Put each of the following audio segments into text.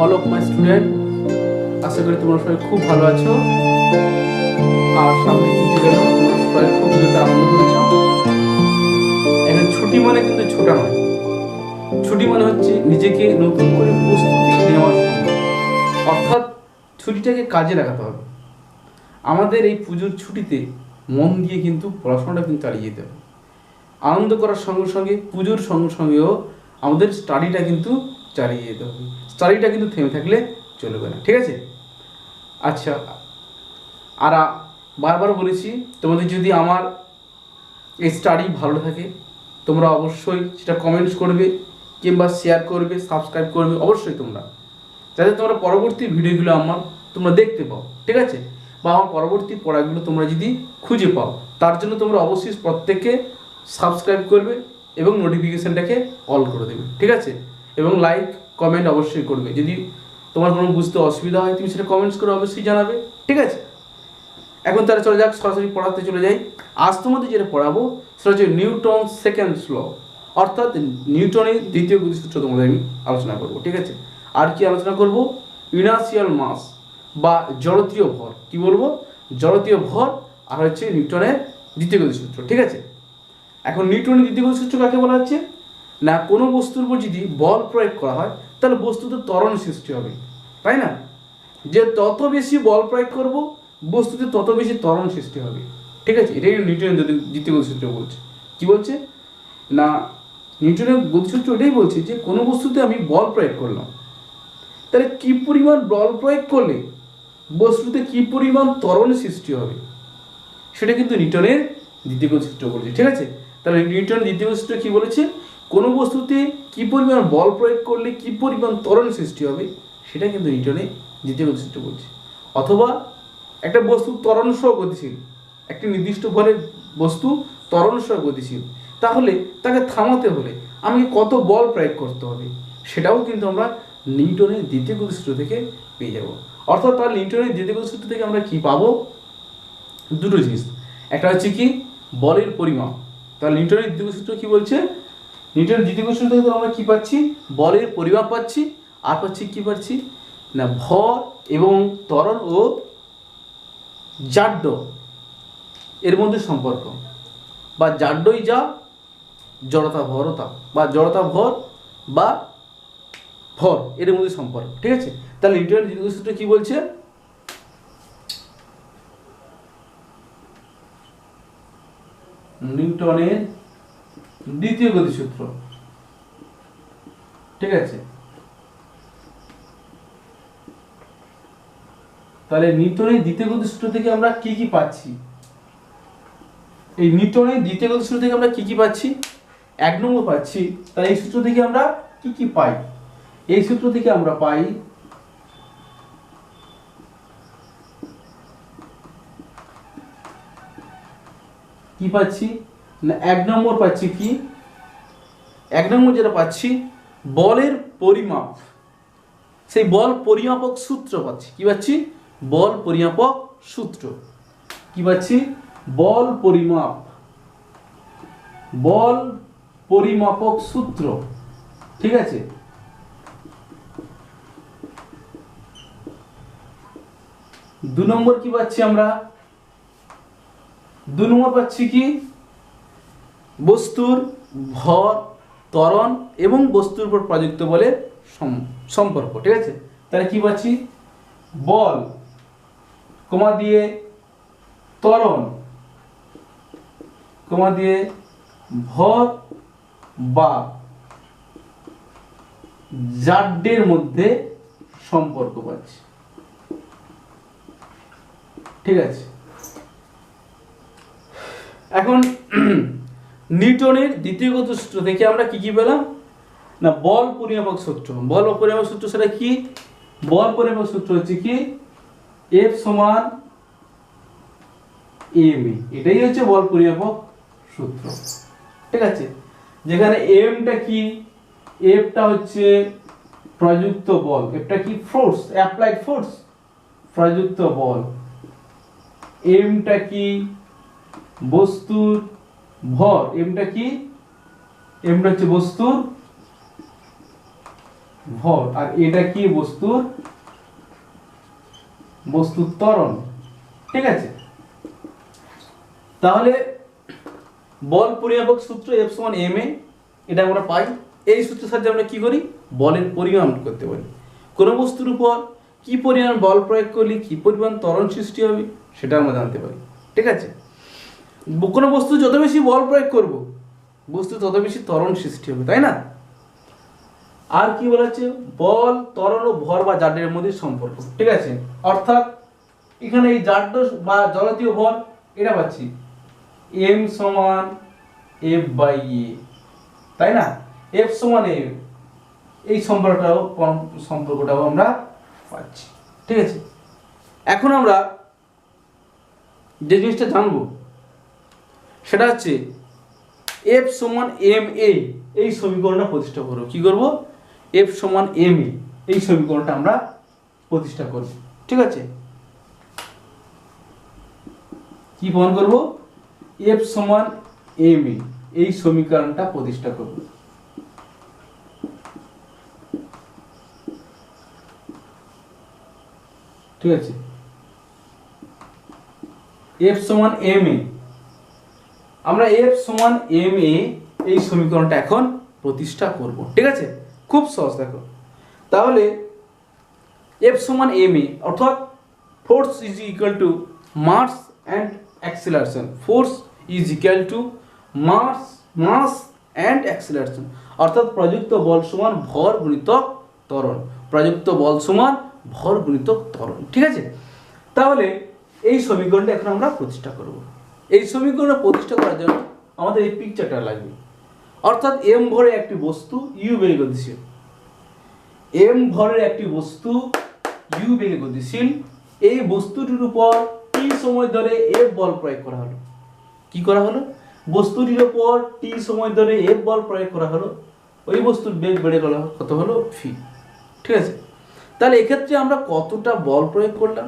All of my student, আশা করি তোমরা সবাই খুব ভালো আছো। আর সামনে পুজো গেল, তোমরা সবাই খুব পুজোতে আনন্দ করেছ। এখন ছুটি মানে কিন্তু ছোটা নয়, ছুটি মানে হচ্ছে নিজেকে নতুন করে প্রস্তুতি নেওয়ার সময়, অর্থাৎ ছুটিটাকে কাজে লাগাতে হবে। আমাদের এই পুজোর ছুটিতে মন দিয়ে কিন্তু পড়াশোনাটা কিন্তু চালিয়ে যেতে হবে। আনন্দ করার সঙ্গে সঙ্গে পুজোর সঙ্গে সঙ্গেও আমাদের স্টাডিটা কিন্তু চালিয়ে যেতে হবে। স্টাডিটা কিন্তু থেমে থাকলে চলবে না, ঠিক আছে? আচ্ছা, আর বারবার বলেছি, তোমাদের যদি আমার এই স্টাডি ভালো থাকে তোমরা অবশ্যই সেটা কমেন্টস করবে কিংবা শেয়ার করবে, সাবস্ক্রাইব করবে অবশ্যই তোমরা, যাতে তোমরা পরবর্তী ভিডিওগুলো তোমরা দেখতে পাও, ঠিক আছে? বা আমার পরবর্তী পড়াগুলো তোমরা যদি খুঁজে পাও, তার জন্য তোমরা অবশ্যই প্রত্যেককে সাবস্ক্রাইব করবে এবং নোটিফিকেশানটাকে অল করে দেবে, ঠিক আছে? এবং লাইক কমেন্ট অবশ্যই করবে। যদি তোমার কোনো বুঝতে অসুবিধা হয় তুমি সেটা কমেন্টস করে অবশ্যই জানাবে, ঠিক আছে? এখন তাহলে চলে যাক, সরাসরি পড়াতে চলে যাই। আজ তোমাদের যেটা পড়াবো সেটা হচ্ছে নিউটন সেকেন্ড ল, অর্থাৎ নিউটনের দ্বিতীয় গতিসূত্র তোমাদের আমি আলোচনা করব, ঠিক আছে? আর কি আলোচনা করব? ইনার্শিয়াল মাস বা জড়তীয় ভর। কি বলবো? জড়তীয় ভর, আর হচ্ছে নিউটনের দ্বিতীয় গতিসূত্র, ঠিক আছে? এখন নিউটনের দ্বিতীয় গতিসূত্র কাকে বলা হচ্ছে না, কোনো বস্তুর উপর যদি বল প্রয়োগ করা হয় তাহলে বস্তুতে ত্বরণ সৃষ্টি হবে, তাই না? যে তত বেশি বল প্রয়োগ করব বস্তুতে তত বেশি ত্বরণ সৃষ্টি হবে, ঠিক আছে? এটাই নিউটনের দ্বিতীয় গতিসূত্র বলছে। কি বলছে না, নিউটনের গতিসূত্র এটাই বলছে যে কোনো বস্তুতে আমি বল প্রয়োগ করলাম, তাহলে কি পরিমাণ বল প্রয়োগ করলে বস্তুতে কি পরিমাণ ত্বরণ সৃষ্টি হবে সেটা কিন্তু নিউটনের দ্বিতীয় গতিসূত্র বলছে, ঠিক আছে? তাহলে নিউটনের দ্বিতীয় গতিসূত্র কি বলেছে? কোনো বস্তুতে কি পরিমাণ বল প্রয়োগ করলে কি পরিমাণ ত্বরণ সৃষ্টি হবে সেটা কিন্তু নিউটনের দ্বিতীয় গতিসূত্র বলছে। অথবা একটা বস্তু ত্বরণ সহ গতিশীল, একটি নির্দিষ্ট বলে বস্তু ত্বরণ সহ গতিশীল, তাহলে তাকে থামাতে হলে আমাকে কত বল প্রয়োগ করতে হবে সেটাও কিন্তু আমরা নিউটনের দ্বিতীয় গতিসূত্র থেকে পেয়ে যাব। অর্থাৎ তার নিউটনের দ্বিতীয় গতিসূত্র থেকে আমরা কি পাবো? দুটো জিনিস। একটা হচ্ছে কি বলের পরিমাপ। তাহলে নিউটনের দ্বিতীয় গতিসূত্র কি বলছে? নিউটনের দ্বিতীয় গতিসূত্র থেকে আমরা কি পাচ্ছি? বলের পরিমাপ পাচ্ছি। আর পাচ্ছি কি পাচ্ছি না, ভর এবং ত্বরণ ও জাড্য এর মধ্যে সম্পর্ক, বা জাড্যই যা জড়তা ভরতা, বা জড়তা ভর বা ভর এর মধ্যে সম্পর্ক, ঠিক আছে? তাহলে নিউটনের দ্বিতীয় গতিসূত্র কি বলছে? নিউটনের দ্বিতীয় গতিসূত্র, ঠিক আছে? তাহলে নিউটনের দ্বিতীয় গতিসূত্র থেকে আমরা কি কি পাচ্ছি? এই নিউটনের দ্বিতীয় গতিসূত্র থেকে আমরা কি কি পাচ্ছি? এক নম্বর পাচ্ছি, তাহলে এই সূত্র থেকে আমরা কি কি পাই? এই সূত্র থেকে আমরা পাই কি পাচ্ছি না, এক নম্বর পাচ্ছি কি, এক নম্বর যেটা পাচ্ছি বলের পরিমাপ, সেই বল পরিমাপক সূত্র পাচ্ছি। কি পাচ্ছি? বল পরিমাপক সূত্র। কি পাচ্ছি? বল পরিমাপ, বল পরিমাপক সূত্র, ঠিক আছে? দু নম্বর কি পাচ্ছি আমরা? দু নম্বর পাচ্ছি কি বস্তুর ভর, ত্বরণ এবং বস্তুর উপর প্রযুক্ত বলের সম্পর্ক, ঠিক আছে? তাহলে কি পাচ্ছি? বল কমা দিয়ে ত্বরণ কমা দিয়ে ভর বা জাড্যের মধ্যে সম্পর্ক পাচ্ছি, ঠিক আছে? এখন নিউটনের দ্বিতীয় গতিসূত্র থেকে আমরা কি কি পেলাম না, বল পরিমাপক সূত্র। বল পরিমাপক সূত্র সেটা কি? বল পরিমাপক সূত্র হচ্ছে কি F সমান m, এটাই হচ্ছে বল পরিমাপক সূত্র, ঠিক আছে? যেখানে mটা কি, Fটা হচ্ছে প্রযুক্ত বল, Fটা কি ফোর্স, অ্যাপ্লাইড ফোর্স, প্রযুক্ত বল। mটা কি বস্তুর ভর, mটা কি, mটা হচ্ছে বস্তুর ভর, আর এটা কি বস্তুর ত্বরণ। ঠিক আছে, তাহলে বল পরিমাপক সূত্র F সমান ma, এটা আমরা পাই। এই সূত্রের সাহায্যে আমরা কি করি, বলের পরিমাপ করতে পারি। কোনো বস্তুর উপর কি পরিমাণ বল প্রয়োগ করলে কি পরিমাণ ত্বরণ সৃষ্টি হবে সেটা আমরা জানতে পারি। ঠিক আছে, কোনো বস্তু যত বেশি বল প্রয়োগ করব, বস্তু তত বেশি ত্বরণ সৃষ্টি হবে, তাই না? আর কি বলা হচ্ছে, বল, ত্বরণ ও ভর বা জাডের মধ্যে সম্পর্ক। ঠিক আছে, অর্থাৎ এখানে এই জাড বা জড়তীয় ভর এটা পাচ্ছি m সমান f বাই a, তাই না? f সমান a, এই সম্পর্কটাও আমরা পাচ্ছি। ঠিক আছে, এখন আমরা যে জিনিসটা জানবো সেটা হচ্ছে f সমান ma, এই সমীকরণটা প্রতিষ্ঠা করব। কি করব, f সমান ma, এই সমীকরণটা আমরা প্রতিষ্ঠা করব। ঠিক আছে, কি প্রমাণ করব, f সমান ma, এই সমীকরণটা প্রতিষ্ঠা করব। ঠিক আছে, f সমান ma, আমরা f সমান ma এই সমীকরণটা এখন প্রতিষ্ঠা করব। ঠিক আছে, খুব সহজ। দেখো তাহলে f সমান ma অর্থাৎ force is equal to mass and acceleration. Force is equal to mass and acceleration, অর্থাৎ প্রযুক্ত বল সমান ভর গুণিতক ত্বরণ। প্রযুক্ত বল সমান ভর গুণিতক ত্বরণ। ঠিক আছে, তাহলে এই সমীকরণটা এখন আমরা প্রতিষ্ঠা করব। এই সমীকরণটা প্রতিষ্ঠা করার জন্য আমাদের এই পিকচারটা লাগবে। অর্থাৎ m ভরের একটি বস্তু u বেগে গতিশীল, m ভরের একটি বস্তু u বেগে গতিশীল, এই বস্তুটির উপর t সময় ধরে f বল প্রয়োগ করা হলো। কি করা হলো, বস্তুটির উপর t সময় ধরে f বল প্রয়োগ করা হলো, ওই বস্তুর বেগ বেড়ে গেল, কত হলো v। ঠিক আছে, তাহলে এক্ষেত্রে আমরা কতটা বল প্রয়োগ করলাম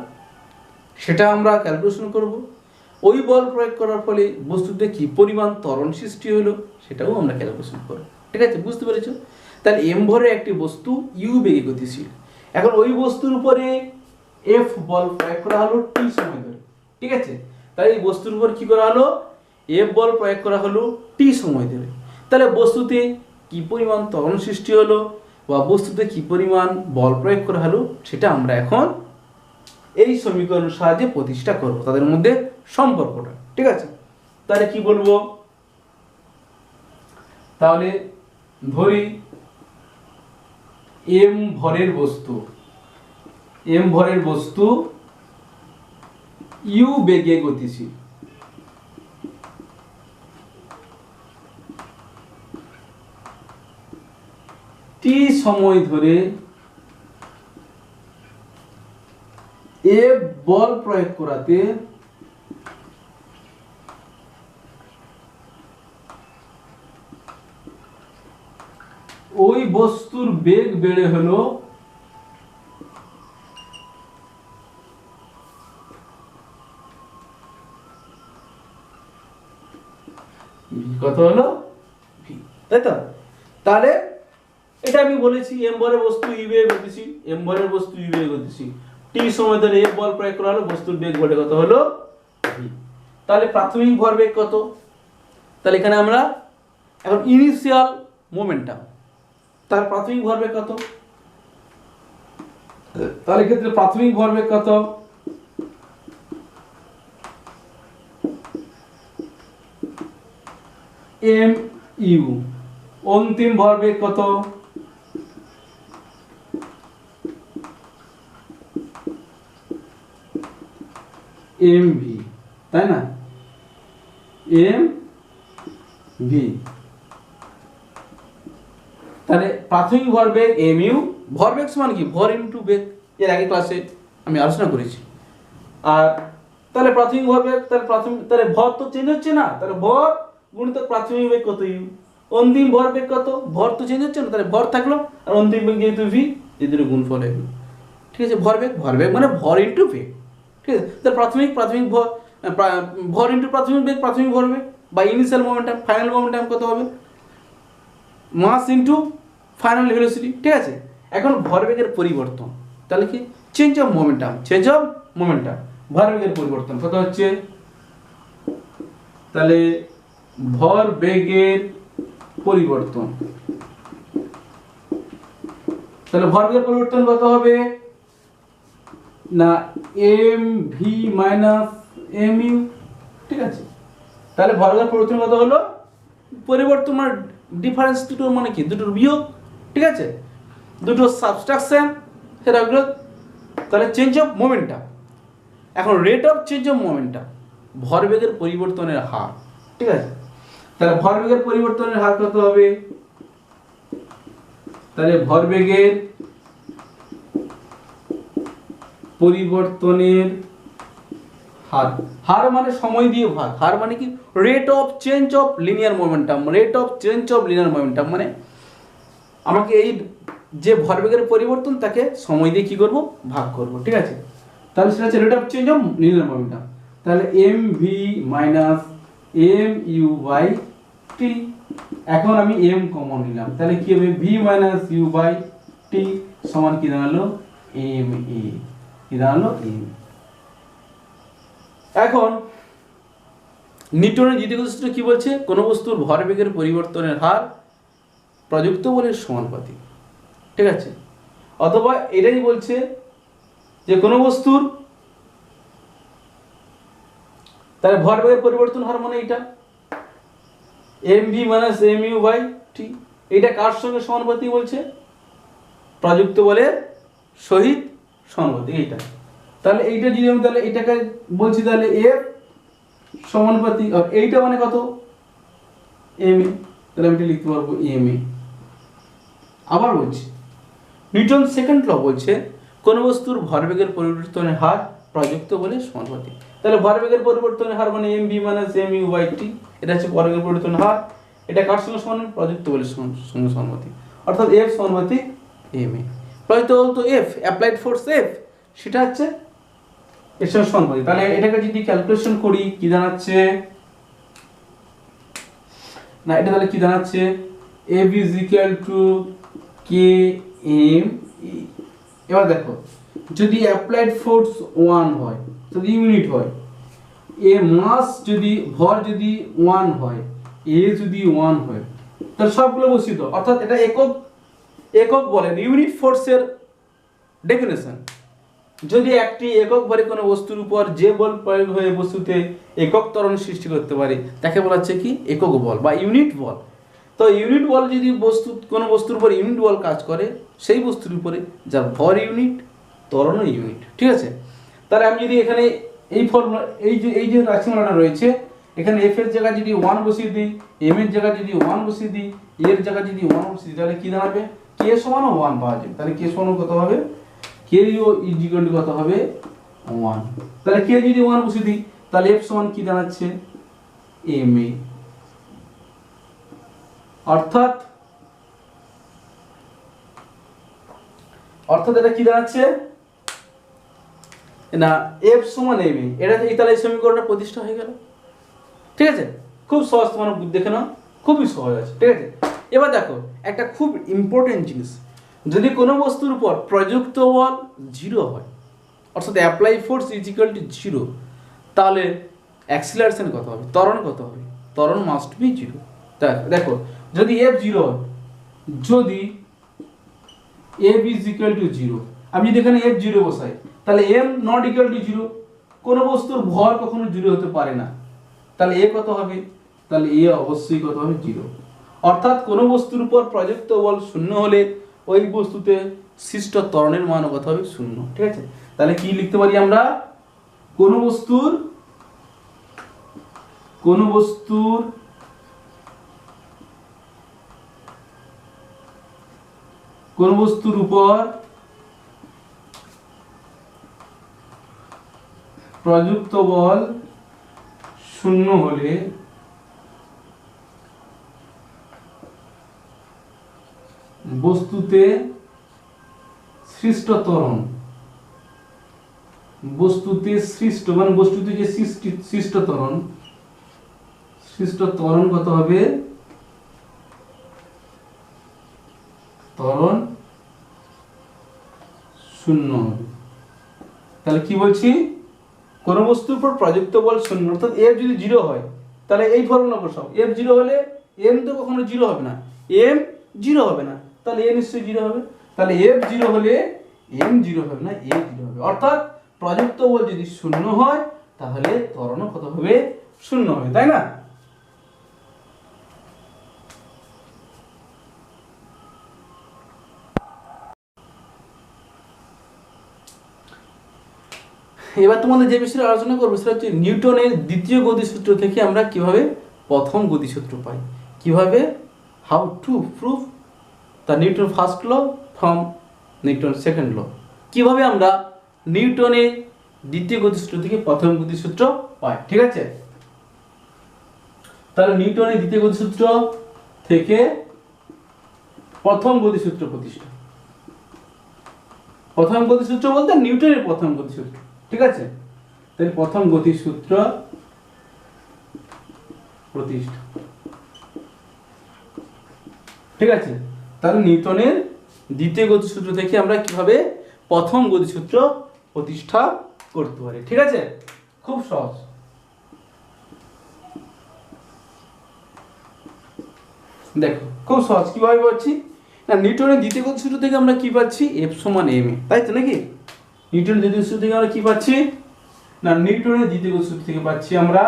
সেটা আমরা ক্যালকুলেশন করব। ওই বল প্রয়োগ করার ফলে বস্তুতে কি পরিমাণ ত্বরণ সৃষ্টি হলো সেটাও আমরা ক্যালকুলেশন করব। ঠিক আছে, বুঝতে পেরেছো? তাহলে m ভরের একটি বস্তু u বেগে গতিশীল, এখন ওই বস্তুর উপরে f বল প্রয়োগ করা হলো t সময় ধরে। ঠিক আছে, তাই এই বস্তুর উপর কি করা হলো, f বল প্রয়োগ করা হলো t সময় ধরে। তাহলে বস্তুতে কি পরিমাণ ত্বরণ সৃষ্টি হলো বা বস্তুতে কি পরিমাণ বল প্রয়োগ করা হলো সেটা আমরা এখন এই সমীকরণের সাহায্যে প্রতিষ্ঠা করব, তাদের মধ্যে সম্পর্কটা। ঠিক আছে, তাহলে কি বলবো, তাহলে ধরি m ভরের বস্তু u বেগে গতিশীল, t সময় ধরে f বল প্রয়োগ করাতে ওই বস্তুর বেগ বেড়ে হলো কত হলো v, তাই তো? তাহলে এটা আমি বলেছি m ভরের বস্তু u বেগে গতিশীল, m ভরের বস্তু u বেগে গতিশীল, t সময় ধরে f বল প্রয়োগ করা হলো, বস্তুর বেগ বেড়ে কত হলো v। তাহলে প্রাথমিক ভরবেগ কত, তাহলে এখানে আমরা এখন ইনিশিয়াল মোমেন্টাম, তার প্রাথমিক ভরবেগ কত, তাহলে ক্ষেত্রে প্রাথমিক ভরবেগ কত, m u, অন্তিম ভরবেগ কত, m v, তাই না? m v, তাহলে প্রাথমিক ভরবেগ mu, ভরবেগ সমান কি ভর ইনটু বেগ, এর আগে ক্লাসে আমি আলোচনা করেছি। আর তাহলে প্রাথমিক ভরবেগ, তাহলে ভর তো চেঞ্জ হচ্ছে না, তাহলে ভর গুণিতক প্রাথমিক বেগ কত u, অন্তিম ভরবেগ কত, ভর তো চেঞ্জ হচ্ছে না, তাহলে ভর থাকলো আর অন্তিম বেগ যেহেতু v, এই দুটো গুণফল হয়ে গেল। ঠিক আছে, ভরবেগ মানে ভর ইনটু বেগ। ঠিক আছে, তাহলে প্রাথমিক ভর ইনটু প্রাথমিক বেগ, প্রাথমিক ভরবেগ বা ইনিশিয়াল মোমেন্টাম, ফাইনাল মোমেন্টাম কত হবে, মাস ইনটু ফাইনাল ভেলোসিটি। ঠিক আছে, এখন ভরবেগের পরিবর্তন, তাহলে কি চেঞ্জ অফ মোমেন্টাম, ভরবেগের পরিবর্তন কত হচ্ছে, তাহলে ভরবেগের পরিবর্তন, তাহলে ভরবেগের পরিবর্তন কত হবে না m V minus M u, ঠিক আছে। তাহলে ভরবেগের পরিবর্তন কত হলো, পরিবর্তন মানে ডিফারেন্স দুটো মানে কি, দুটোর বিয়োগ, ঠিক আছে, দুটো সাবস্ট্রাকশন সেটা হলো তাহলে চেঞ্জ অফ মোমেন্টাম। এখন rate of change of momentum ভরবেগের পরিবর্তনের হার, ঠিক আছে। তাহলে ভরবেগের পরিবর্তনের হার কত হবে, তাহলে ভরবেগের পরিবর্তনের হার, হার মানে সময় দিয়ে ভাগ, হার মানে কি rate of change of linear momentum, মানে আমাকে এই যে ভরবেগের পরিবর্তন তাকে সময় দিয়ে কি করব, ভাগ করব, ঠিক আছে। তাহলে সেটা হচ্ছে rate of change of linear momentum. তাহলে M V minus M U by T, এখন আমি এম কমন নিলাম, তাহলে কি হবে V minus you by T সমান কি দাঁড়ালো এম এ, কি দাঁড়ালো এম। এখন নিউটনের দ্বিতীয় সূত্র কি বলছে, কোন বস্তুর ভরবেগের পরিবর্তনের হার প্রযুক্ত বলের সমানুপাতিক, ঠিক আছে। অথবা এটাই বলছে যে কোন বস্তুর, তাহলে ভরবেগের পরিবর্তন হার মানে এটা M V minus M U by T, এটা কার সঙ্গে সমানুপাতিক বলছে, প্রযুক্ত বলের সহিত সমানুপাতিক এইটা। তাহলে এইটা যদি আমি তাহলে এটাকে বলছি তাহলে এফ সমানুপাতিক, আর এইটা মানে কত এম এ, তাহলে আমি এটা লিখতে পারবো এম এ। আবার বলছি নিউটন সেকেন্ড ল বলছে কোন বস্তুর ভরবেগের পরিবর্তনের হার প্রযুক্ত বলের সমানুপাতিক, তাহলে ভরবেগের পরিবর্তনের হার মানে M V minus M U by T, এটা হচ্ছে ভরবেগের পরিবর্তনের হার, এটা কার সঙ্গে সমান, প্রযুক্ত বলের সঙ্গে সমানুপাতিক, অর্থাৎ এফ সমানুপাতিক এম এ। প্রযুক্ত বল তো এফ, অ্যাপ্লাইড ফোর্স এফ, সেটা হচ্ছে এর সঙ্গে সমানুপাতিক। তাহলে এটাকে যদি ক্যালকুলেশন করি কি দাঁড়াচ্ছে না, এটা তাহলে কি দাঁড়াচ্ছে f is equal to k m e. এবার দেখো যদি অ্যাপ্লাইড ফোর্স 1 হয়, যদি ইউনিট হয়, এ মাস যদি ভর যদি 1 হয়, এ যদি 1 হয়, তাহলে সবগুলো বসিত, অর্থাৎ এটা একক বলেন ইউনিট ফোর্সের ডেফিনেশন। যদি একটি একক ভরে কোনো বস্তুর উপর যে বল প্রয়োগ হয়ে বস্তুতে একক ত্বরণ সৃষ্টি করতে পারে তাকে বলা হচ্ছে কি একক বল বা ইউনিট বল। তো ইউনিট বল যদি কোনো বস্তুর উপর ইউনিট বল কাজ করে, সেই বস্তুর উপরে যার ভর ইউনিট, ত্বরণও ইউনিট, ঠিক আছে। তাহলে আমি যদি এখানে এই ফর্মুলা এই যে রাশিমালাটা রয়েছে, এখানে এফ এর জায়গায় যদি 1 বসিয়ে দিই, এম এর জায়গায় যদি 1 বসিয়ে দিই, এর জায়গায় যদি 1 বসিয়ে দিই, তাহলে কি দাঁড়াবে কে সমান 1 পাওয়া যাবে। তাহলে কে সমান কত হবে, কে ইজ ইকুয়াল টু কত হবে 1। তাহলে কে যদি 1 বসিয়ে দিই, তাহলে এফ সমান কি দাঁড়াচ্ছে এম এ, অর্থাৎ এটা কি দাঁড়াচ্ছে না এফ সমান এম এ। এটা এই তাহলে এই সমীকরণটা প্রতিষ্ঠা হয়ে গেল, ঠিক আছে। খুব সহজ, তোমার দেখে নাও, খুবই সহজ আছে, ঠিক আছে। এবার দেখো একটা খুব ইম্পর্টেন্ট জিনিস, যদি কোনো বস্তুর উপর প্রযুক্ত বল 0 হয়, অর্থাৎ apply force is equal to 0, তাহলে অ্যাক্সিলারেশন কত হবে, ত্বরণ কত হবে, ত্বরণ মাস্ট বি 0। দেখো যদি এফ 0 হয়, যদি এফ ইজ ইকুয়াল টু 0, আমি যদি এখানে এফ 0 বসাই, তাহলে এম নট ইকুয়াল টু 0, কোনো বস্তুর ভর কখনো 0 হতে পারে না, তাহলে এ কত হবে, তাহলে এ অবশ্যই কত হবে 0। অর্থাৎ কোনো বস্তুর উপর প্রযুক্ত বল 0 হলে ওই বস্তুতে সৃষ্ট ত্বরণের মান কত হবে 0, ঠিক আছে। তাহলে কি লিখতে পারি আমরা, কোনো বস্তুর উপর প্রযুক্ত বল 0 হলে বস্তুতে সৃষ্ট ত্বরণ, বস্তুতে যে সৃষ্ট ত্বরণ কত হবে, ত্বরণ শূন্য হবে। তাহলে কি বলছি, কোন বস্তুর উপর প্রযুক্ত বল শূন্য, অর্থাৎ এফ যদি 0 হয় তাহলে এই ফর্মুলা বসাও, এফ 0 হলে এম তো কখনো 0 হবে না, এম 0 হবে না, তাহলে এ নিশ্চয়ই 0 হবে। তাহলে এফ 0 হলে এম 0 হবে না, এ 0 হবে। অর্থাৎ প্রযুক্ত বল যদি শূন্য হয় তাহলে ত্বরণও কত হবে, শূন্য হবে, তাই না? এবার তোমাদের যে বিষয়ে আলোচনা করবো সেটা হচ্ছে নিউটনের দ্বিতীয় গতিসূত্র থেকে আমরা কিভাবে প্রথম গতিসূত্র পাই, কিভাবে how to prove the Newton first law from Newton second law, কিভাবে আমরা নিউটনের দ্বিতীয় গতিসূত্র থেকে প্রথম গতিসূত্র পাই। ঠিক আছে, তাহলে নিউটনের দ্বিতীয় গতিসূত্র থেকে প্রথম গতিসূত্র প্রতিষ্ঠা। প্রথম গতিসূত্র বলতে নিউটনের প্রথম গতিসূত্র। ঠিক আছে, তাহলে প্রথম গতিসূত্র প্রতিষ্ঠা। ঠিক আছে, তাহলে নিউটনের দ্বিতীয় গতিসূত্র থেকে আমরা কিভাবে প্রথম গতিসূত্র প্রতিষ্ঠা করতে পারি। ঠিক আছে, খুব সহজ। দেখো খুব সহজ, কিভাবে পাচ্ছি না, নিউটনের দ্বিতীয় গতিসূত্র থেকে আমরা কি পাচ্ছি, এফ সমান এম এ, তাই তো নাকি? নিউটনের দ্বিতীয় সূত্র থেকে আমরা কি পাচ্ছি না, নিউটনের দ্বিতীয় সূত্র থেকে পাচ্ছি আমরা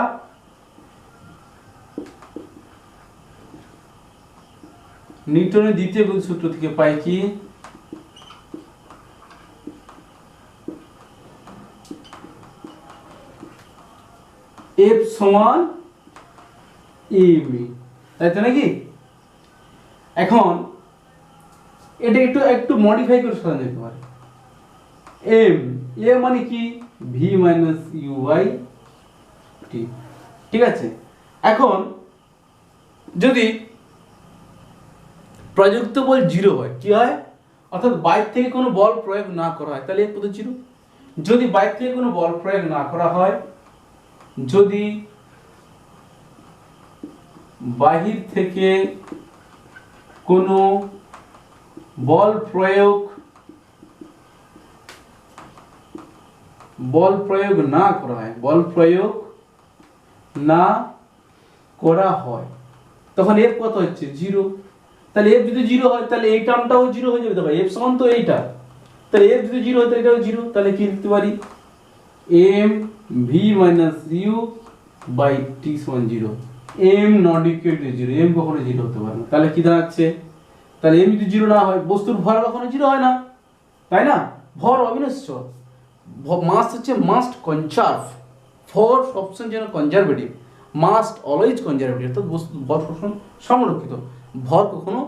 নিউটনের দ্বিতীয় সূত্র থেকে পাই কি, এফ সমান এম এ, তাই তো নাকি? এখন এটা একটু একটু মডিফাই করে সাজানো যেতে পারে। এম এ মানে কি, ভি মাইনাস ইউ বাই টি। ঠিক আছে, এখন যদি প্রযুক্ত বল 0 হয়, কি হয়, অর্থাৎ বাইরে থেকে কোনো বল প্রয়োগ না করা হয় তাহলে কত 0। যদি বাইরে থেকে কোনো বল প্রয়োগ না করা হয়, যদি বাহির থেকে কোনো বল প্রয়োগ না করা হয়, বল প্রয়োগ না করা হয়, তখন এফ কত হচ্ছে 0। তাহলে এফ যদি 0 হয় তাহলে এই টার্মটাও 0 হয়ে যাবে। ভাই এফ সমান তো এইটা, তাহলে এফ যদি 0 হয় তাহলে এটাও 0। তাহলে কি লিখতে পারি, M V minus you by T সমান 0। M not equal to 0, M কখনো 0 হতে পারে না। তাহলে কি দাঁড়াচ্ছে, তাহলে এম যদি 0 না হয়, বস্তুর ভর কখনো 0 হয় না, তাই না? ভর অবিনশ্বর, মাস হচ্ছে মাস্ট কনজার্ভ, ভর সবসময় যেন কনজারভেটিভ, মাস্ট অলওয়েজ কনজারভেটিভ, অর্থাৎ বস্তু ভর সবসময় সংরক্ষিত, ভর কখনো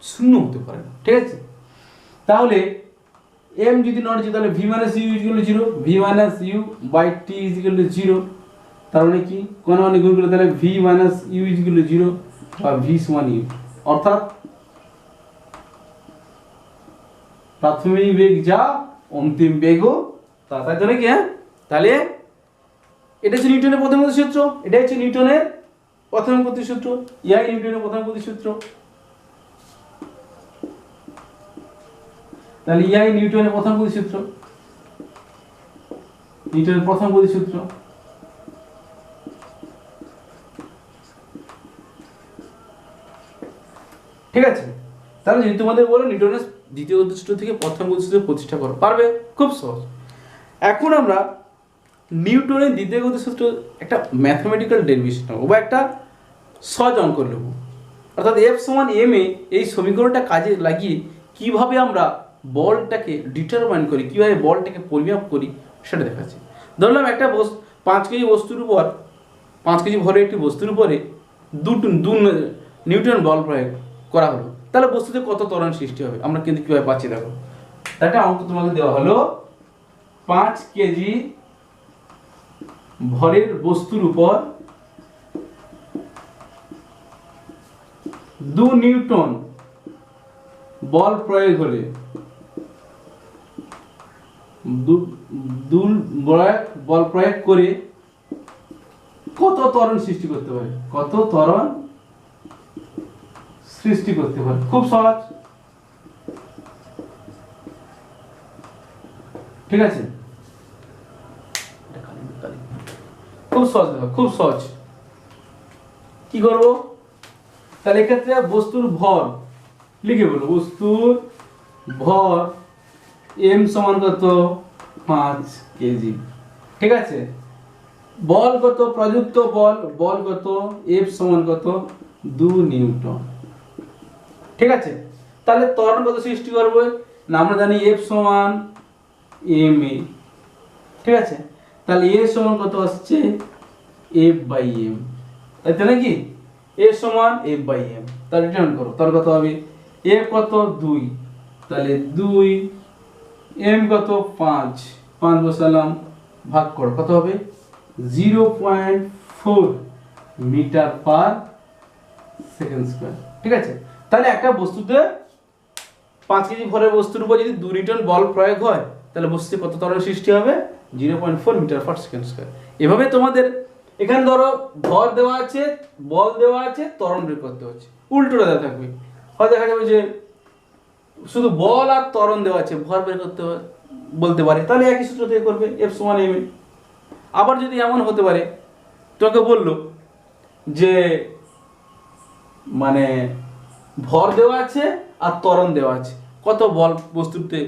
শূন্য হতে পারে না। ঠিক আছে, তাহলে এম যদি নট 0 তাহলে v minus u is equal to 0, v minus you by t is equal to 0। তার মানে কি, কোন মানে গুণ করলে তাহলে v minus u is equal to 0 বা ভি সমান ইউ, অর্থাৎ প্রাথমিক বেগ যা অন্তিম বেগও তা, তাই তো নাকি? হ্যাঁ, তাহলে এটা হচ্ছে নিউটনের প্রথম গতিসূত্র, এটা হচ্ছে নিউটনের প্রথম গতিসূত্র, ইহাই নিউটনের প্রথম গতিসূত্র। তাহলে ইহাই নিউটনের প্রথম গতিসূত্র, নিউটনের প্রথম গতিসূত্র। ঠিক আছে, তাহলে যদি তোমাদের বলে নিউটনের দ্বিতীয় গতিসূত্র থেকে প্রথম গতিসূত্র প্রতিষ্ঠা করো, পারবে, খুব সহজ। এখন আমরা নিউটনের দ্বিতীয় গতিসূত্র একটা ম্যাথমেটিক্যাল ডেরিভেশন নেবো বা একটা সহজ অঙ্ক নেব, অর্থাৎ এফ সমান এম এ, এই সমীকরণটা কাজে লাগিয়ে কিভাবে আমরা বলটাকে ডিটারমাইন করি, কিভাবে বলটাকে পরিমাপ করি সেটা দেখাচ্ছি। ধরলাম একটা 5 কেজি বস্তুর উপর, 5 কেজি ভরের একটি বস্তুর উপরে দু নিউটন বল প্রয়োগ করা হলো, তাহলে বস্তুতে কত ত্বরণ সৃষ্টি হবে আমরা কিন্তু কিভাবে পাচ্ছি দেখো। একটা অঙ্ক তোমাকে দেওয়া হলো, 5 কেজি ভরের বস্তুর উপর 2 নিউটন বল প্রয়োগ হলে বল প্রয়োগ করে কত ত্বরণ সৃষ্টি করতে পারে, কত ত্বরণ সৃষ্টি করতে পারে। খুব সহজ, ঠিক আছে, খুব সহজ দেখো, খুব সহজ। কি করব, তাহলে এক্ষেত্রে বস্তুর ভর লিখে বলো, বস্তুর ভর m সমান কত 5 কেজি। ঠিক আছে, বল কত, প্রযুক্ত বল, বল কত F সমান কত 2 নিউটন। ঠিক আছে, তাহলে ত্বরণ কত সৃষ্টি করবে না, আমরা জানি F সমান ma। ঠিক আছে, তাহলে A সমান কত আসছে F/m, তাই তো নাকি, A সমান F/m। তাহলে রিটার্ন করো, তাহলে কত হবে F কত 2, তাহলে 2, m কত 5, 5 বসালাম, ভাগ করো কত হবে 0.4 মিটার পার সেকেন্ড স্কয়ার। ঠিক আছে, তাহলে একটা বস্তুতে 5 কেজি ভরের বস্তুর উপর যদি 2 নিউটন বল প্রয়োগ হয়, তাহলে বস্তুতে কত ত্বরণ সৃষ্টি হবে 0.4 মিটার পার সেকেন্ড স্কয়ার। এভাবে তোমাদের এখানে ধরো ভর দেওয়া আছে, বল দেওয়া আছে, ত্বরণ বের করতে হচ্ছে, উল্টোটা দেওয়া থাকবে। হয় দেখা যাবে যে শুধু বল আর ত্বরণ দেওয়া আছে, ভর বের করতে বলতে পারে, তাহলে একই সূত্র থেকে করবে F সমান ma। আবার যদি এমন হতে পারে তোকে বললো যে মানে ভর দেওয়া আছে আর ত্বরণ দেওয়া আছে, কত বল বস্তুতে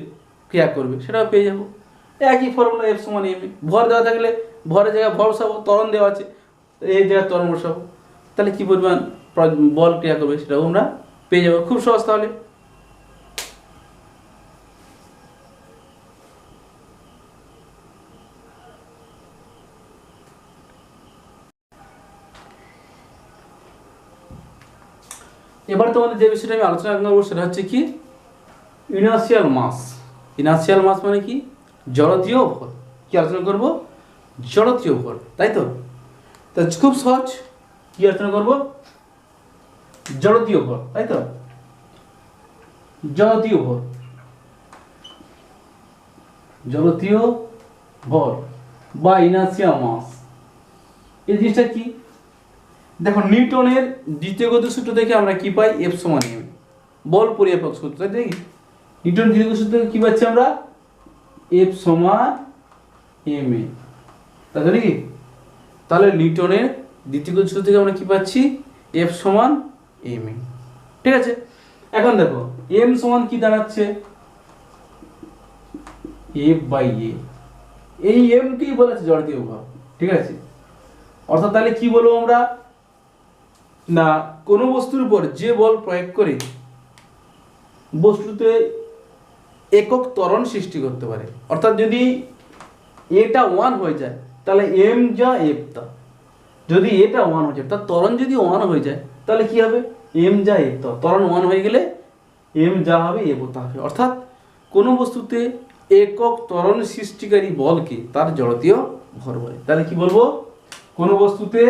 ক্রিয়া করবে সেটাও পেয়ে যাবো, একই ফর্মুলা F সমান ma। ভর দেওয়া থাকলে ভরের জায়গায় ভর বসাবো, ত্বরণ দেওয়া আছে এই জায়গায় ত্বরণ বসাবো, তাহলে কি পরিমাণ বল ক্রিয়া করবে সেটাও আমরা পেয়ে যাবো। খুব সহজ। তাহলে এবার তোমাদের যে বিষয়টা আমি আলোচনা করবো সেটা হচ্ছে কি ইনার্শিয়াল মাস। ইনার্শিয়াল মাস মানে কি, জড়তীয় ভর। কি আলোচনা করব, জড়তীয় ভর, তাই তো। তা খুব সহজ, কি আলোচনা করব, জড়তীয় ভর, তাই তো। জড়তীয় ভর, জড়তীয় ভর বা ইনার্শিয়াল মাস, এই জিনিসটা কি দেখো, নিউটনের দ্বিতীয় গতির সূত্র থেকে আমরা কি পাই F সমান ma, বল পরিমাপক সূত্র, তাই দেখি নিউটন দ্বিতীয় গতির সূত্র থেকে কি পাচ্ছি আমরা F সমান ma, তাই তো নাকি। তাহলে নিউটনের দ্বিতীয় গতির সূত্র থেকে আমরা কি পাচ্ছি F সমান ma। ঠিক আছে, এখন দেখো m সমান কি দাঁড়াচ্ছে F/a, এই m কেই বলা আছে জড়তীয় ভর। ঠিক আছে, অর্থাৎ তাহলে কি বলবো আমরা না, কোনো বস্তুর উপর যে বল প্রয়োগ করে বস্তুতে একক ত্বরণ সৃষ্টি করতে পারে, অর্থাৎ যদি এটা 1 হয়ে যায় তাহলে m যা f তা, যদি এটা 1 হয়ে যায় তার ত্বরণ যদি 1 হয়ে যায় তাহলে কি হবে m যা f তা, ত্বরণ 1 হয়ে গেলে m যা হবে f তা হবে। অর্থাৎ কোনো বস্তুতে একক ত্বরণ সৃষ্টিকারী বলকে তার জড়তীয় ভর বলে। তাহলে কি বলবো, কোনো বস্তুতে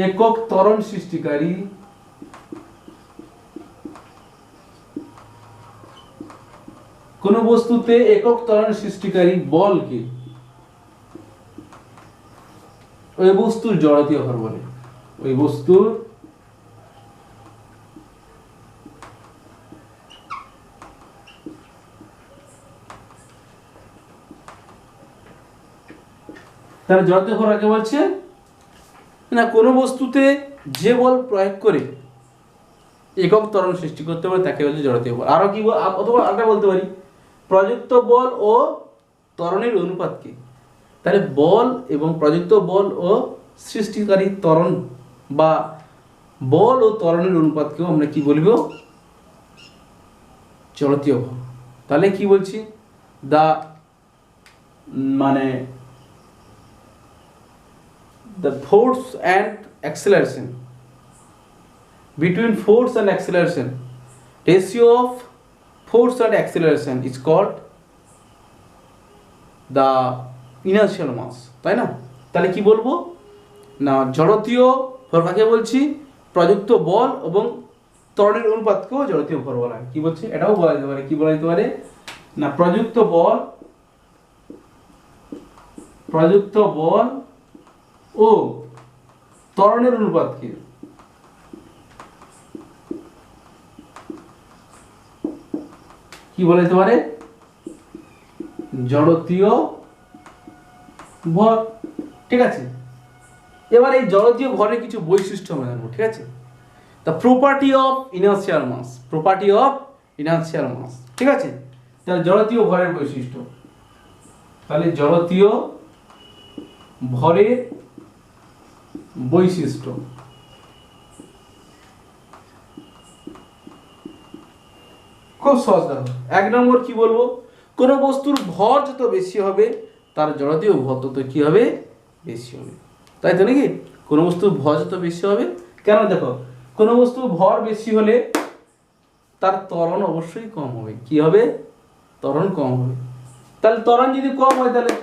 একক ত্বরণ সৃষ্টিকারী বলকে ওই বস্তুর জড়তীয় ভর বলে, ওই বস্তুর তার জড়তীয় ভর কাকে বলছে না, কোনো বস্তুতে যে বল প্রয়োগ করে একক ত্বরণ সৃষ্টি করতে পারে তাকে বলছে জড়তীয় বল। আরো কি অথবা আরেকটা বলতে পারি প্রযুক্ত বল ও ত্বরণের অনুপাতকে। তাহলে বল এবং প্রযুক্ত বল ও সৃষ্টিকারী ত্বরণ বা বল ও ত্বরণের অনুপাতকেও আমরা কি বলবো জড়তীয় ভর। তাহলে কি বলছি, the force and acceleration, between force and acceleration, ratio of force and acceleration is called the inertial mass, তাই না। তাহলে কি বলবো না, জড়তীয় ভর কাকে বলছি, প্রযুক্ত বল এবং ত্বরণের অনুপাতকেও জড়তীয় ভর বলা হয়। কি বলছি, এটাও বলা যেতে পারে, কি বলা যেতে পারে না, প্রযুক্ত বল ও ত্বরণের অনুপাতকে কি বলা যেতে পারে, জড়তীয় ভর। ঠিক আছে, এবার এই জড়তীয় ভরের কিছু বৈশিষ্ট্য আমরা জানবো। ঠিক আছে, the property of inertial mass, property of inertial mass. ঠিক আছে, তাহলে জড়তীয় ভরের বৈশিষ্ট্য, তাহলে জড়তীয় ভরের বৈশিষ্ট্য। খুব সহজ দেখো, 1 নম্বর কি বলবো, কোন বস্তুর ভর যত বেশি হবে তার জড়তীয় ভর তত কি হবে, বেশি হবে। তাই তো নাকি, কোন বস্তুর ভর যত বেশি হবে, কেন দেখো, কোন বস্তুর ভর বেশি হলে তার ত্বরণ অবশ্যই কম হবে। কি হবে, ত্বরণ কম হবে। তাহলে ত্বরণ যদি কম হয় তাহলে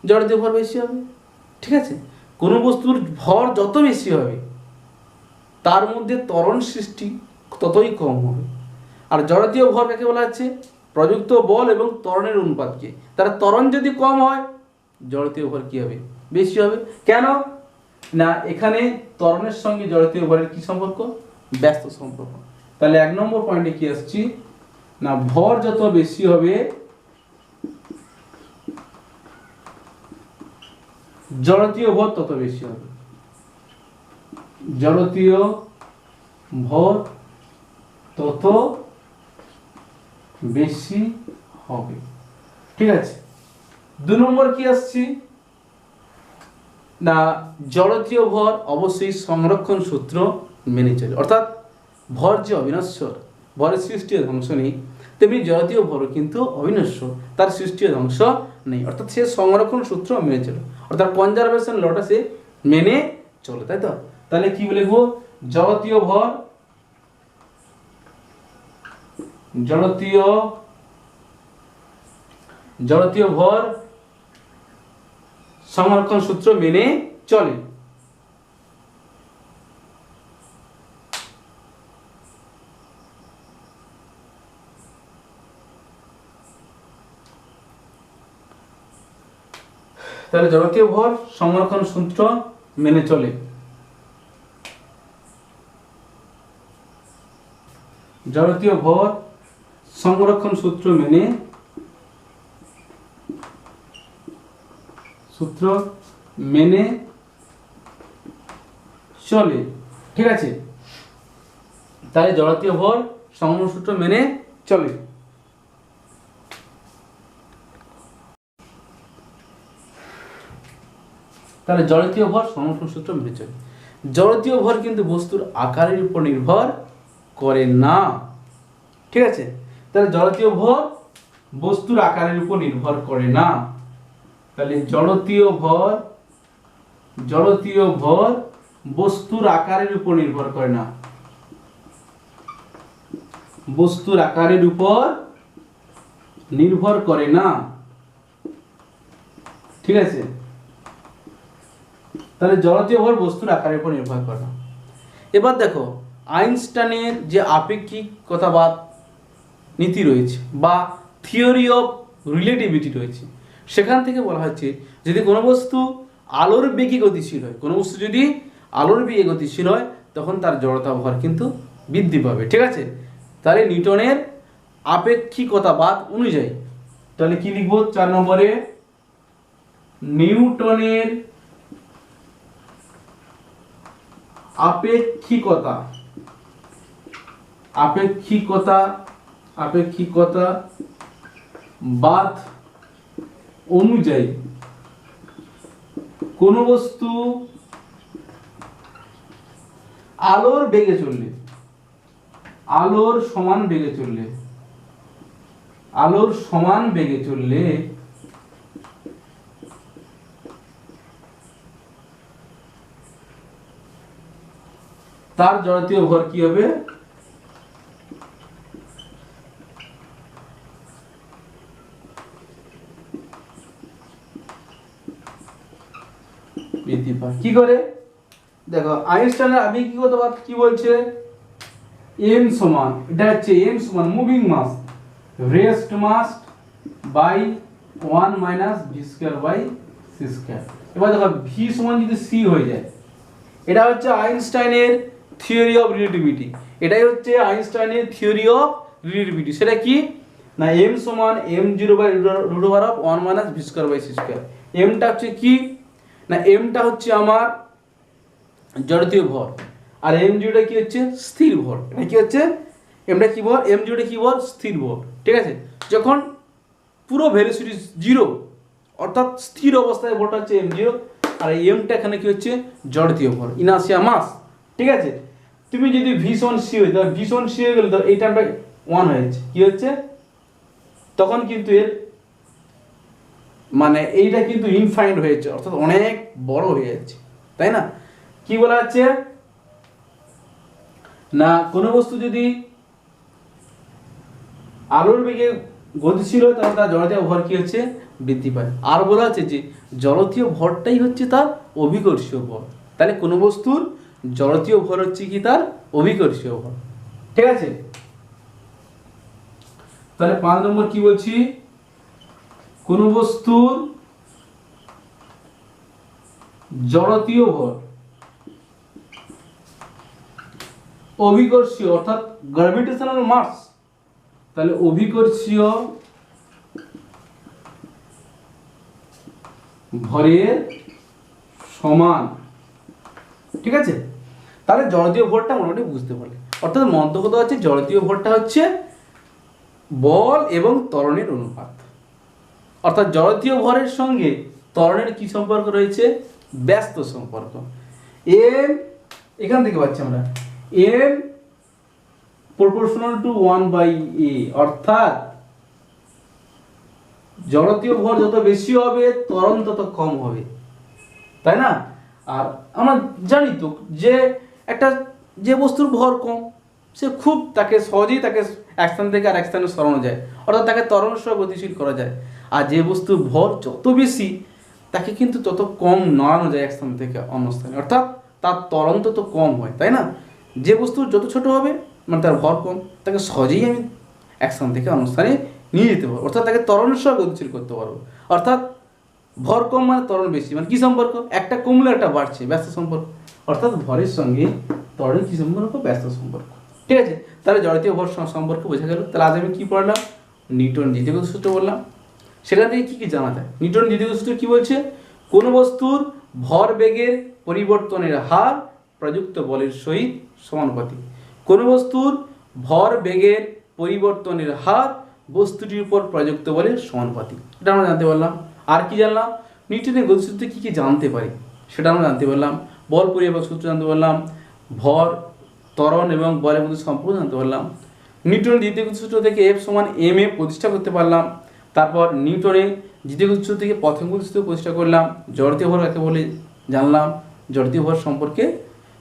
জড়তীয় ভর বেশি হবে। ঠিক আছে, কোন বস্তুর ভর যত বেশি হবে তার মধ্যে ত্বরণ সৃষ্টি ততই কম হবে। আর জড়তীয় ভর কাকে বলা হচ্ছে, প্রযুক্ত বল এবং ত্বরণের অনুপাতকে। তার ত্বরণ যদি কম হয় জড়তীয় ভর কি হবে, বেশি হবে। কেন না, এখানে ত্বরণের সঙ্গে জড়তীয় ভরের কি সম্পর্ক, ব্যস্ত সম্পর্ক। তাহলে 1 নম্বর পয়েন্টে কি আসছি না, ভর যত বেশি হবে জড়তীয় ভর তত বেশি হবে, জড়তীয় ভর তত বেশি হবে। ঠিক আছে, 2 নম্বর কি আসছি না, জড়তীয় ভর অবশ্যই সংরক্ষণ সূত্র মেনে চলে। অর্থাৎ ভর যে অবিনশ্বর, ভরের সৃষ্টি ও ধ্বংস নেই, তেমনি জড়তীয় ভরও কিন্তু অবিনশ্বর, তার সৃষ্টি ও ধ্বংস নেই। অর্থাৎ সে সংরক্ষণ সূত্র মেনে চলে, অর্থাৎ কনজারভেশন লটা সে মেনে চলে। তাই তো, তাহলে কি লিখবো, জড়তীয় ভর, জড়তীয় ভর সংরক্ষণ সূত্র মেনে চলে। তাহলে জড়তীয় ভর সংরক্ষণ সূত্র মেনে চলে। জড়তীয় ভর সংরক্ষণ সূত্র মেনে চলে। ঠিক আছে, তাহলে জড়তীয় ভর সংরক্ষণ সূত্র মেনে চলে। তাহলে জড়তীয় ভর সংরক্ষণ সূত্র মেনে চলে। জড়তীয় ভর কিন্তু বস্তুর আকারের উপর নির্ভর করে না। ঠিক আছে, তাহলে জড়তীয় ভর বস্তুর আকারের উপর নির্ভর করে না। তাহলে জড়তীয় ভর বস্তুর আকারের উপর নির্ভর করে না, বস্তুর আকারের উপর নির্ভর করে না। ঠিক আছে, তাহলে জড়তীয় ভর বস্তুর আকারের উপর নির্ভর করে না। এবার দেখো, আইনস্টাইনের যে আপেক্ষিকতাবাদ নীতি রয়েছে বা থিওরি অফ রিলেটিভিটি রয়েছে, সেখান থেকে বলা হচ্ছে যদি কোনো বস্তু আলোর বেগে গতিশীল হয়, কোনো বস্তু যদি আলোর বেগে গতিশীল হয় তখন তার জড়তা ভর কিন্তু বৃদ্ধি পাবে। ঠিক আছে, তাহলে নিউটনের আপেক্ষিকতাবাদ অনুযায়ী, তাহলে কি লিখবো 4 নম্বরে, নিউটনের আপেক্ষিকতাবাদ অনুযায়ী কোন বস্তু আলোর বেগে চললে, আলোর সমান বেগে চললে তার জড়তীয় ভর কি হবে, বৃদ্ধি পায়। কি করে দেখো, আইনস্টাইনের আপেক্ষিকতাবাদ কি বলছে, m সমান, এটা হচ্ছে m সমান moving mass rest mass by 1 minus v square by c square. এবার দেখো v সমান যদি c হয়ে যায়, এটা হচ্ছে আইনস্টাইনের থিওরি অফ রিলেটিভিটি, এটাই হচ্ছে আইনস্টাইনের থিওরি অফ রিলেটিভিটি, সেটা কি না m সমান m0 by root over of 1 minus V square by C square. এমটা হচ্ছে কি না এমটা হচ্ছে আমার জড়তীয় ভর, আর m0টা কি হচ্ছে স্থির ভর। এটা কি হচ্ছে এমটা কি ভর, m0টা কি ভর স্থির ভর, ঠিক আছে। যখন পুরো ভেলোসিটি জিরো অর্থাৎ স্থির অবস্থায় ভরটা হচ্ছে m0, আর এই এমটা এখানে কি হচ্ছে জড়তীয় ভর, ইনার্শিয়া মাস, ঠিক আছে। তুমি যদি v1 c হয়ে তাহলে v1 c হয়ে গেলে তো এই টার্মটা 1 হয়ে যাচ্ছে, কি হচ্ছে তখন কিন্তু এর মানে এইটা কিন্তু ইনফাইনাইট হয়ে যাচ্ছে, অর্থাৎ অনেক বড় হয়ে যাচ্ছে, তাই না। কি বলা হচ্ছে না কোনো বস্তু যদি আলোর বেগে গতিশীল হয় তাহলে তার জড়তীয় ভর কি হচ্ছে বৃদ্ধি পায়। আর বলা আছে যে জড়তীয় ভরটাই হচ্ছে তার অভিকর্ষীয় ভর, তাহলে কোনো বস্তুর জড়তীয় ভর হচ্ছে কি তার অভিকর্ষীয় ভর, ঠিক আছে। তাহলে 5 নম্বর কি বলছি, কোন বস্তুর জড়তীয় ভর অভিকর্ষীয় অর্থাৎ গ্র্যাভিটেশনাল মাস, তাহলে অভিকর্ষীয় ভরের সমান, ঠিক আছে। তাহলে জড়তীয় ভরটা মোটামুটি বুঝতে পারলে, অর্থাৎ মন্তব্য কথা হচ্ছে জড়তীয় ভরটা হচ্ছে বল এবং ত্বরণের অনুপাত, অর্থাৎ জড়তীয় ভরের সঙ্গে ত্বরণের কি সম্পর্ক রয়েছে, ব্যস্ত সম্পর্ক। এম এখান থেকে পাচ্ছি আমরা এম প্রপোর্শনাল টু 1/a, অর্থাৎ জড়তীয় ভর যত বেশি হবে ত্বরণ তত কম হবে, তাই না। আর আমরা জানি তো যে একটা যে বস্তুর ভর কম সে খুব তাকে সহজেই তাকে এক স্থান থেকে আর এক স্থানে সরানো যায়, অর্থাৎ তাকে ত্বরণ সহ গতিশীল করা যায়। আর যে বস্তুর ভর যত বেশি তাকে কিন্তু তত কম নড়ানো যায় এক স্থান থেকে অন্য স্থানে, অর্থাৎ তার ত্বরণ তত কম হয়, তাই না। যে বস্তু যত ছোট হবে মানে তার ভর কম, তাকে সহজেই আমি এক স্থান থেকে অন্য স্থানে নিয়ে যেতে পারবো, অর্থাৎ তাকে ত্বরণ সহ গতিশীল করতে পারবো। অর্থাৎ ভর কম মানে ত্বরণ বেশি, মানে কি সম্পর্ক, একটা কমলে একটা বাড়ছে, ব্যস্ত সম্পর্ক। অর্থাৎ ভরের সঙ্গে ত্বরণের কি সম্পর্ক, ব্যস্ত সম্পর্ক, ঠিক আছে। তাহলে জড়তীয় ভর সম্পর্ক বোঝা গেল। তাহলে আজ আমি কি পড়লাম, নিউটন দ্বিতীয় গতি সূত্র বললাম। সেখান থেকে কি কি জানা যায়, নিউটন দ্বিতীয় গতি সূত্র কি বলছে, কোন বস্তুর ভর বেগের পরিবর্তনের হার প্রযুক্ত বলের সহিত সমানুপাতিক। কোন বস্তুর ভর বেগের পরিবর্তনের হার বস্তুটির উপর প্রযুক্ত বলের সমানুপাতিক, এটা আমরা জানতে পারলাম। আর কি জানলাম, নিউটনের গতিসূত্রে কি কি জানতে পারি সেটা আমরা জানতে পারলাম। বল পরিমাপক সূত্র জানতে পারলাম, ভর ত্বরণ এবং বলের মধ্যে সম্পর্ক জানতে পারলাম। নিউটনের দ্বিতীয় গতিসূত্র থেকে F সমান ma প্রতিষ্ঠা করতে পারলাম। তারপর নিউটনের দ্বিতীয় গতিসূত্র থেকে প্রথম গতিসূত্র প্রতিষ্ঠা করলাম। জড়তীয় ভর কাকে বলে জানলাম, জড়তীয় ভর সম্পর্কে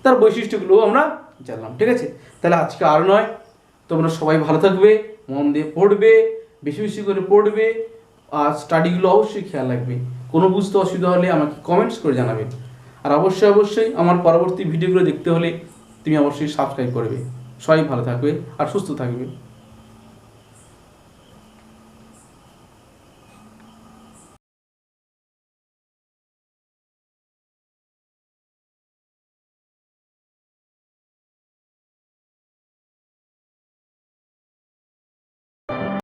তার বৈশিষ্ট্যগুলো আমরা জানলাম, ঠিক আছে। তাহলে আজকে আর নয়, তোমরা সবাই ভালো থাকবে, মন দিয়ে পড়বে, বেশি বেশি করে পড়বে, আর স্টাডিগুলো অবশ্যই খেয়াল রাখবে। কোনো বুঝতে অসুবিধা হলে আমাকে কমেন্টস করে জানাবে। আর অবশ্যই অবশ্যই আমার পরবর্তী ভিডিওগুলো দেখতে হলে তুমি অবশ্যই সাবস্ক্রাইব করবে। সবাই ভালো থাকবে আর সুস্থ থাকবে।